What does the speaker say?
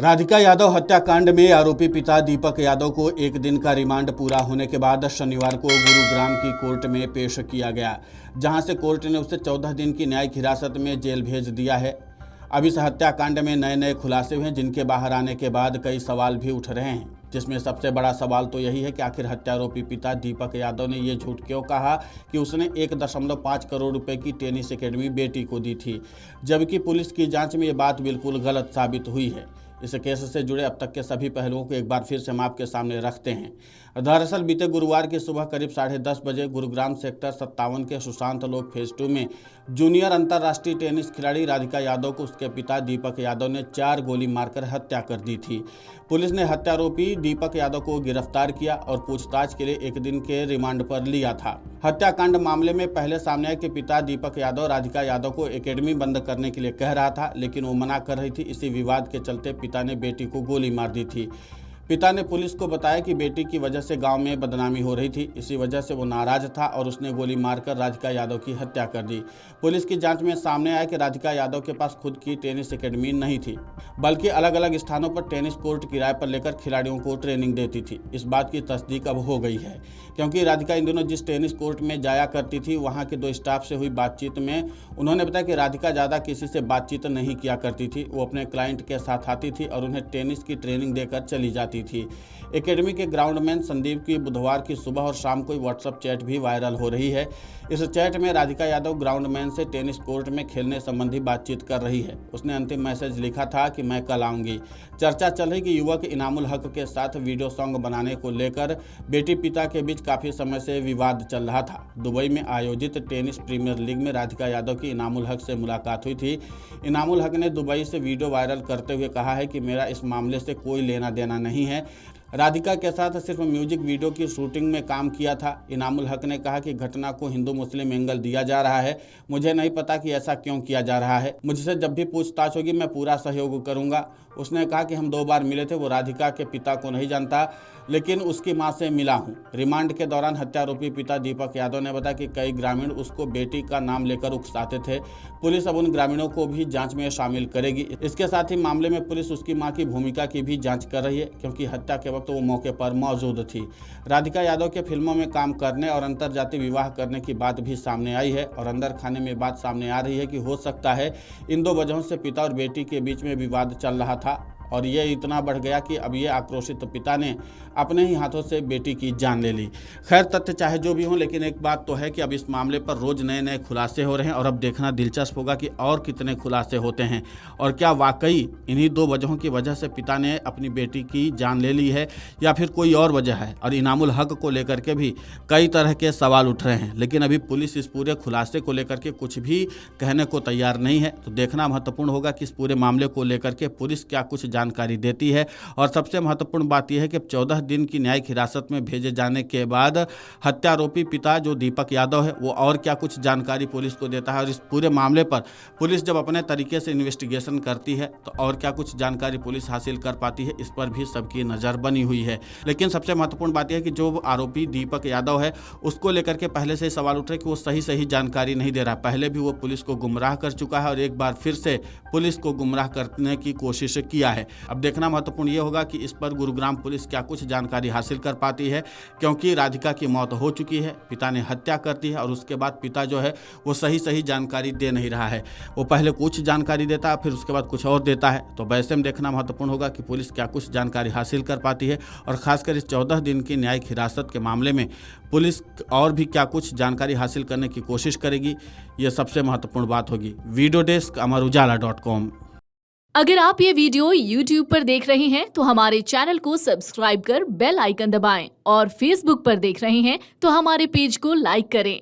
राधिका यादव हत्याकांड में आरोपी पिता दीपक यादव को एक दिन का रिमांड पूरा होने के बाद शनिवार को गुरुग्राम की कोर्ट में पेश किया गया, जहां से कोर्ट ने उसे 14 दिन की न्यायिक हिरासत में जेल भेज दिया है। अब इस हत्याकांड में नए नए खुलासे हुए हैं, जिनके बाहर आने के बाद कई सवाल भी उठ रहे हैं, जिसमें सबसे बड़ा सवाल तो यही है कि आखिर हत्यारोपी पिता दीपक यादव ने ये झूठ क्यों कहा कि उसने 1.5 करोड़ रुपए की टेनिस एकेडमी बेटी को दी थी, जबकि पुलिस की जांच में ये बात बिल्कुल गलत साबित हुई है। इस केस से जुड़े अब तक के सभी पहलुओं को एक बार फिर से हम आपके सामने रखते हैं। दरअसल बीते गुरुवार की सुबह करीब 10:30 बजे गुरुग्राम सेक्टर 57 के सुशांत लोक फेज 2 में जूनियर अंतर्राष्ट्रीय टेनिस खिलाड़ी राधिका यादव को उसके पिता दीपक यादव ने 4 गोली मारकर हत्या कर दी थी। पुलिस ने हत्यारोपी दीपक यादव को गिरफ्तार किया और पूछताछ के लिए 1 दिन के रिमांड पर लिया था। हत्याकांड मामले में पहले सामने आया कि पिता दीपक यादव राधिका यादव को एकेडमी बंद करने के लिए कह रहा था, लेकिन वो मना कर रही थी। इसी विवाद के चलते पिता ने बेटी को गोली मार दी थी। पिता ने पुलिस को बताया कि बेटी की वजह से गांव में बदनामी हो रही थी, इसी वजह से वो नाराज था और उसने गोली मारकर राधिका यादव की हत्या कर दी। पुलिस की जांच में सामने आया कि राधिका यादव के पास खुद की टेनिस एकेडमी नहीं थी, बल्कि अलग अलग स्थानों पर टेनिस कोर्ट किराए पर लेकर खिलाड़ियों को ट्रेनिंग देती थी। इस बात की तस्दीक अब हो गई है, क्योंकि राधिका इन दिनों जिस टेनिस कोर्ट में जाया करती थी, वहाँ के 2 स्टाफ से हुई बातचीत में उन्होंने बताया कि राधिका ज़्यादा किसी से बातचीत नहीं किया करती थी। वो अपने क्लाइंट के साथ आती थी और उन्हें टेनिस की ट्रेनिंग देकर चली जाती थी। एकेडमी के ग्राउंडमैन संदीप की बुधवार की सुबह और शाम को व्हाट्सएप चैट भी वायरल हो रही है। इस चैट में राधिका यादव ग्राउंडमैन से टेनिस कोर्ट में खेलने संबंधी बातचीत कर रही है। उसने अंतिम मैसेज लिखा था कि मैं कल आऊंगी। चर्चा चल रही कि युवक इनामुल हक के साथ वीडियो सॉन्ग बनाने को लेकर बेटी पिता के बीच काफी समय से विवाद चल रहा था। दुबई में आयोजित टेनिस प्रीमियर लीग में राधिका यादव की इनामुल हक से मुलाकात हुई थी। इनामुल हक ने दुबई से वीडियो वायरल करते हुए कहा है कि मेरा इस मामले से कोई लेना देना नहीं है, राधिका के साथ सिर्फ म्यूजिक वीडियो की शूटिंग में काम किया था। इनामुल हक ने कहा कि घटना को हिंदू मुस्लिम एंगल दिया जा रहा है, मुझे नहीं पता कि ऐसा क्यों किया जा रहा है। मुझसे जब भी पूछताछ होगी मैं पूरा सहयोग करूंगा। उसने कहा कि हम 2 बार मिले थे, वो राधिका के पिता को नहीं जानता, लेकिन उसकी मां से मिला हूं। रिमांड के दौरान हत्यारोपी पिता दीपक यादव ने बताया कि कई ग्रामीण उसको बेटी का नाम लेकर उकसाते थे। पुलिस अब उन ग्रामीणों को भी जांच में शामिल करेगी। इसके साथ ही मामले में पुलिस उसकी मां की भूमिका की भी जांच कर रही है, क्योंकि हत्या के वक्त वो मौके पर मौजूद थी। राधिका यादव के फिल्मों में काम करने और अंतरजातीय विवाह करने की बात भी सामने आई है और अंदर खाने में बात सामने आ रही है कि हो सकता है इन 2 वजहों से पिता और बेटी के बीच में विवाद चल रहा था और ये इतना बढ़ गया कि अब ये आक्रोशित पिता ने अपने ही हाथों से बेटी की जान ले ली। खैर, तथ्य चाहे जो भी हो, लेकिन एक बात तो है कि अब इस मामले पर रोज नए नए खुलासे हो रहे हैं और अब देखना दिलचस्प होगा कि और कितने खुलासे होते हैं और क्या वाकई इन्हीं 2 वजहों की वजह से पिता ने अपनी बेटी की जान ले ली है या फिर कोई और वजह है। और इनामुल हक को लेकर के भी कई तरह के सवाल उठ रहे हैं, लेकिन अभी पुलिस इस पूरे खुलासे को लेकर के कुछ भी कहने को तैयार नहीं है। तो देखना महत्वपूर्ण होगा कि इस पूरे मामले को लेकर के पुलिस क्या कुछ जानकारी देती है। और सबसे महत्वपूर्ण बात यह है कि 14 दिन की न्यायिक हिरासत में भेजे जाने के बाद हत्यारोपी पिता जो दीपक यादव है वो और क्या कुछ जानकारी पुलिस को देता है और इस पूरे मामले पर पुलिस जब अपने तरीके से इन्वेस्टिगेशन करती है तो और क्या कुछ जानकारी पुलिस हासिल कर पाती है, इस पर भी सबकी नज़र बनी हुई है। लेकिन सबसे महत्वपूर्ण बात यह है कि जो आरोपी दीपक यादव है उसको लेकर के पहले से ही सवाल उठ रहे कि वो सही जानकारी नहीं दे रहा। पहले भी वो पुलिस को गुमराह कर चुका है और एक बार फिर से पुलिस को गुमराह करने की कोशिश किया है। अब देखना महत्वपूर्ण ये होगा कि इस पर गुरुग्राम पुलिस क्या कुछ जानकारी हासिल कर पाती है, क्योंकि राधिका की मौत हो चुकी है, पिता ने हत्या कर दी है और उसके बाद पिता जो है वो सही जानकारी दे नहीं रहा है। वो पहले कुछ जानकारी देता है, फिर उसके बाद कुछ और देता है। तो वैसे में देखना महत्वपूर्ण होगा कि पुलिस क्या कुछ जानकारी हासिल कर पाती है और खासकर इस 14 दिन की न्यायिक हिरासत के मामले में पुलिस और भी क्या कुछ जानकारी हासिल करने की कोशिश करेगी, ये सबसे महत्वपूर्ण बात होगी। वीडियो डेस्क अमरउजाला.com। अगर आप ये वीडियो YouTube पर देख रहे हैं तो हमारे चैनल को सब्सक्राइब कर बेल आइकन दबाएं और Facebook पर देख रहे हैं तो हमारे पेज को लाइक करें।